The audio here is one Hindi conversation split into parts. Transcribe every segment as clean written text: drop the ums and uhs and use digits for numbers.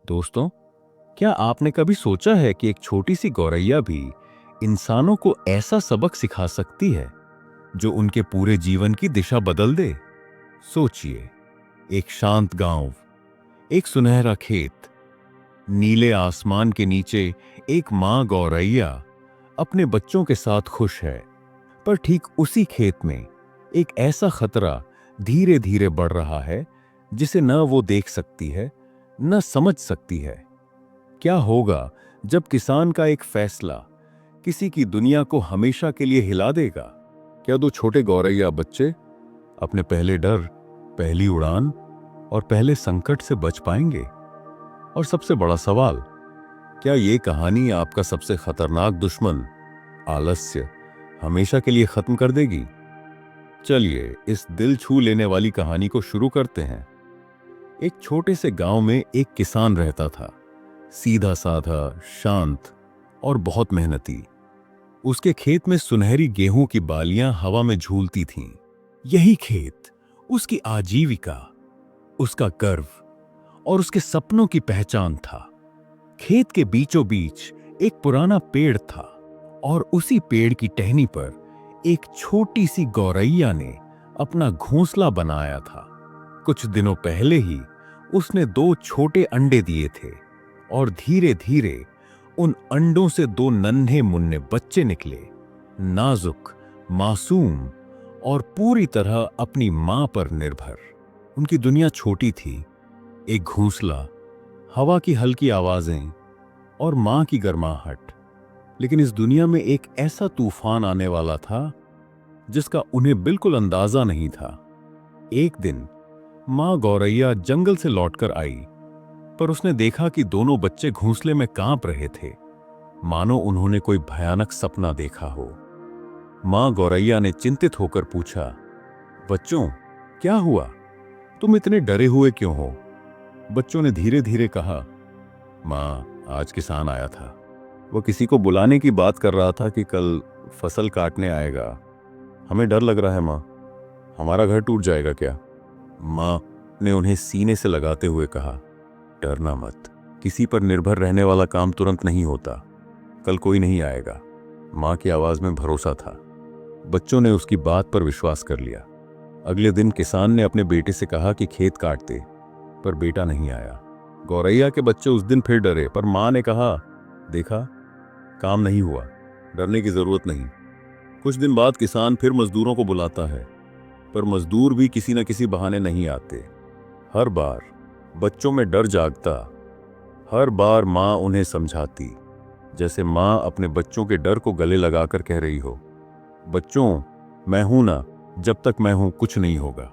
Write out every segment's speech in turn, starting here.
दोस्तों, क्या आपने कभी सोचा है कि एक छोटी सी गौरैया भी इंसानों को ऐसा सबक सिखा सकती है जो उनके पूरे जीवन की दिशा बदल दे? सोचिए, एक शांत गांव, एक सुनहरा खेत, नीले आसमान के नीचे एक मां गौरैया अपने बच्चों के साथ खुश है। पर ठीक उसी खेत में एक ऐसा खतरा धीरे धीरे बढ़ रहा है जिसे न वो देख सकती है, न समझ सकती है। क्या होगा जब किसान का एक फैसला किसी की दुनिया को हमेशा के लिए हिला देगा? क्या दो छोटे गौरैया बच्चे अपने पहले डर, पहली उड़ान और पहले संकट से बच पाएंगे? और सबसे बड़ा सवाल, क्या ये कहानी आपका सबसे खतरनाक दुश्मन, आलस्य, हमेशा के लिए खत्म कर देगी? चलिए इस दिल छू लेने वाली कहानी को शुरू करते हैं। एक छोटे से गांव में एक किसान रहता था, सीधा साधा, शांत और बहुत मेहनती। उसके खेत में सुनहरी गेहूं की बालियां हवा में झूलती थीं। यही खेत उसकी आजीविका, उसका गर्व और उसके सपनों की पहचान था। खेत के बीचों बीच एक पुराना पेड़ था और उसी पेड़ की टहनी पर एक छोटी सी गौरैया ने अपना घोंसला बनाया था। कुछ दिनों पहले ही उसने दो छोटे अंडे दिए थे और धीरे धीरे उन अंडों से दो नन्हे मुन्ने बच्चे निकले, नाजुक, मासूम और पूरी तरह अपनी मां पर निर्भर। उनकी दुनिया छोटी थी, एक घोंसला, हवा की हल्की आवाजें और मां की गर्माहट। लेकिन इस दुनिया में एक ऐसा तूफान आने वाला था जिसका उन्हें बिल्कुल अंदाजा नहीं था। एक दिन मां गौरैया जंगल से लौटकर आई, पर उसने देखा कि दोनों बच्चे घोंसले में कांप रहे थे, मानो उन्होंने कोई भयानक सपना देखा हो। मां गौरैया ने चिंतित होकर पूछा, बच्चों, क्या हुआ? तुम इतने डरे हुए क्यों हो? बच्चों ने धीरे धीरे कहा, मां, आज किसान आया था। वो किसी को बुलाने की बात कर रहा था कि कल फसल काटने आएगा। हमें डर लग रहा है मां, हमारा घर टूट जाएगा क्या? मां ने उन्हें सीने से लगाते हुए कहा, डरना मत, किसी पर निर्भर रहने वाला काम तुरंत नहीं होता, कल कोई नहीं आएगा। मां की आवाज में भरोसा था। बच्चों ने उसकी बात पर विश्वास कर लिया। अगले दिन किसान ने अपने बेटे से कहा कि खेत काट दे, पर बेटा नहीं आया। गौरैया के बच्चे उस दिन फिर डरे, पर मां ने कहा, देखा, काम नहीं हुआ, डरने की जरूरत नहीं। कुछ दिन बाद किसान फिर मजदूरों को बुलाता है, पर मजदूर भी किसी न किसी बहाने नहीं आते। हर बार बच्चों में डर जागता। हर बार मां उन्हें समझाती, जैसे मां अपने बच्चों के डर को गले लगाकर कह रही हो, बच्चों, मैं हूं ना, जब तक मैं हूं कुछ नहीं होगा।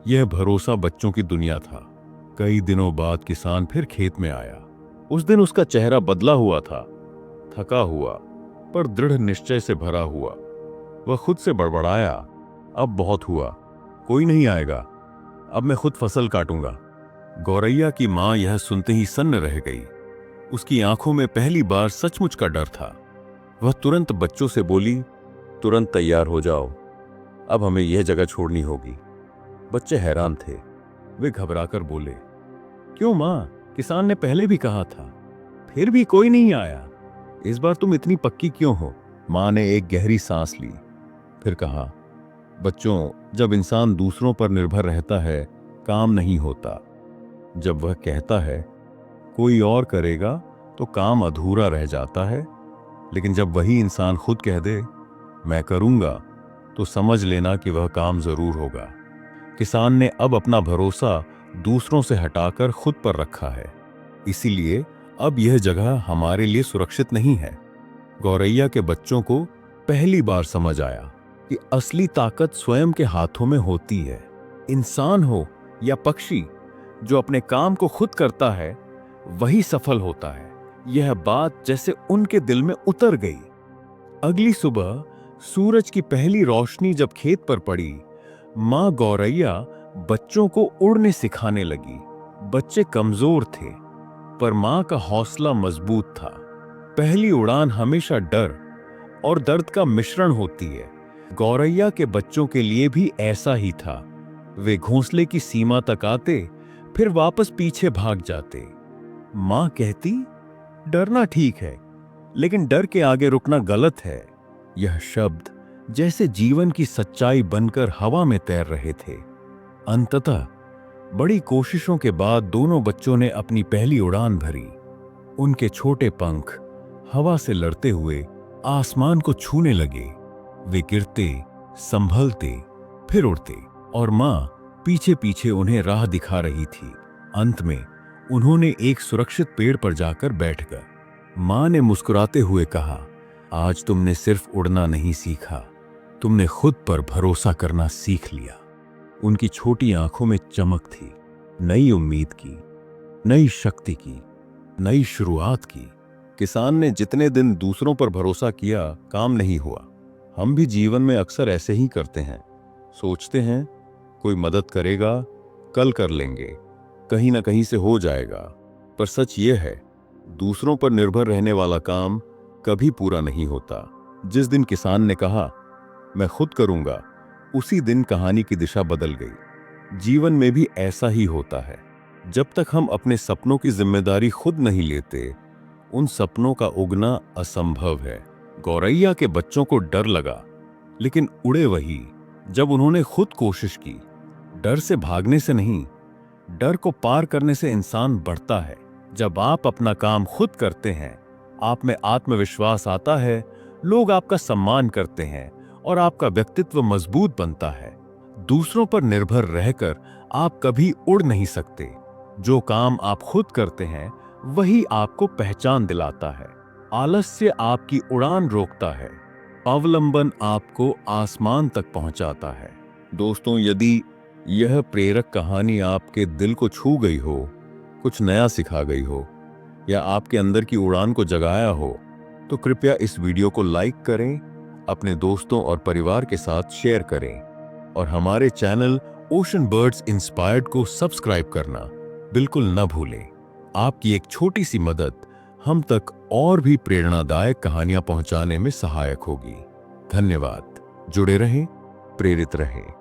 यह भरोसा बच्चों की दुनिया था। कई दिनों बाद किसान फिर खेत में आया। उस दिन उसका चेहरा बदला हुआ था, थका हुआ पर दृढ़ निश्चय से भरा हुआ। वह खुद से बड़बड़ाया, अब बहुत हुआ, कोई नहीं आएगा, अब मैं खुद फसल काटूंगा। गौरैया की मां यह सुनते ही सन्न रह गई। उसकी आंखों में पहली बार सचमुच का डर था। वह तुरंत बच्चों से बोली, तुरंत तैयार हो जाओ, अब हमें यह जगह छोड़नी होगी। बच्चे हैरान थे। वे घबराकर बोले, क्यों मां, किसान ने पहले भी कहा था, फिर भी कोई नहीं आया। इस बार तुम इतनी पक्की क्यों हो? मां ने एक गहरी सांस ली, फिर कहा, बच्चों, जब इंसान दूसरों पर निर्भर रहता है, काम नहीं होता। जब वह कहता है कोई और करेगा तो काम अधूरा रह जाता है, लेकिन जब वही इंसान खुद कह दे मैं करूंगा, तो समझ लेना कि वह काम जरूर होगा। किसान ने अब अपना भरोसा दूसरों से हटाकर खुद पर रखा है, इसीलिए अब यह जगह हमारे लिए सुरक्षित नहीं है। गौरैया के बच्चों को पहली बार समझ आया कि असली ताकत स्वयं के हाथों में होती है। इंसान हो या पक्षी, जो अपने काम को खुद करता है वही सफल होता है। यह बात जैसे उनके दिल में उतर गई। अगली सुबह सूरज की पहली रोशनी जब खेत पर पड़ी, मां गौरैया बच्चों को उड़ने सिखाने लगी। बच्चे कमजोर थे, पर मां का हौसला मजबूत था। पहली उड़ान हमेशा डर और दर्द का मिश्रण होती है। गौरैया के बच्चों के लिए भी ऐसा ही था। वे घोंसले की सीमा तक आते, फिर वापस पीछे भाग जाते। मां कहती, डरना ठीक है, लेकिन डर के आगे रुकना गलत है। यह शब्द जैसे जीवन की सच्चाई बनकर हवा में तैर रहे थे। अंततः बड़ी कोशिशों के बाद दोनों बच्चों ने अपनी पहली उड़ान भरी। उनके छोटे पंख हवा से लड़ते हुए आसमान को छूने लगे। वे गिरते, संभलते, फिर उड़ते, और मां पीछे पीछे उन्हें राह दिखा रही थी। अंत में उन्होंने एक सुरक्षित पेड़ पर जाकर बैठ गए। मां ने मुस्कुराते हुए कहा, आज तुमने सिर्फ उड़ना नहीं सीखा, तुमने खुद पर भरोसा करना सीख लिया। उनकी छोटी आंखों में चमक थी, नई उम्मीद की, नई शक्ति की, नई शुरुआत की। किसान ने जितने दिन दूसरों पर भरोसा किया, काम नहीं हुआ। हम भी जीवन में अक्सर ऐसे ही करते हैं। सोचते हैं कोई मदद करेगा, कल कर लेंगे, कहीं ना कहीं से हो जाएगा। पर सच ये है, दूसरों पर निर्भर रहने वाला काम कभी पूरा नहीं होता। जिस दिन किसान ने कहा, मैं खुद करूंगा, उसी दिन कहानी की दिशा बदल गई। जीवन में भी ऐसा ही होता है। जब तक हम अपने सपनों की जिम्मेदारी खुद नहीं लेते, उन सपनों का उगना असंभव है। गौरैया के बच्चों को डर लगा, लेकिन उड़े वही जब उन्होंने खुद कोशिश की। डर से भागने से नहीं, डर को पार करने से इंसान बढ़ता है। जब आप अपना काम खुद करते हैं, आप में आत्मविश्वास आता है, लोग आपका सम्मान करते हैं और आपका व्यक्तित्व मजबूत बनता है। दूसरों पर निर्भर रहकर आप कभी उड़ नहीं सकते। जो काम आप खुद करते हैं, वही आपको पहचान दिलाता है। आलस्य आपकी उड़ान रोकता है, अवलंबन आपको आसमान तक पहुंचाता है। दोस्तों, यदि यह प्रेरक कहानी आपके दिल को छू गई हो, कुछ नया सिखा गई हो, या आपके अंदर की उड़ान को जगाया हो, तो कृपया इस वीडियो को लाइक करें, अपने दोस्तों और परिवार के साथ शेयर करें, और हमारे चैनल ओशन बर्ड्स इंस्पायर्ड को सब्सक्राइब करना बिल्कुल न भूलें। आपकी एक छोटी सी मदद हम तक और भी प्रेरणादायक कहानियां पहुंचाने में सहायक होगी। धन्यवाद। जुड़े रहें, प्रेरित रहें।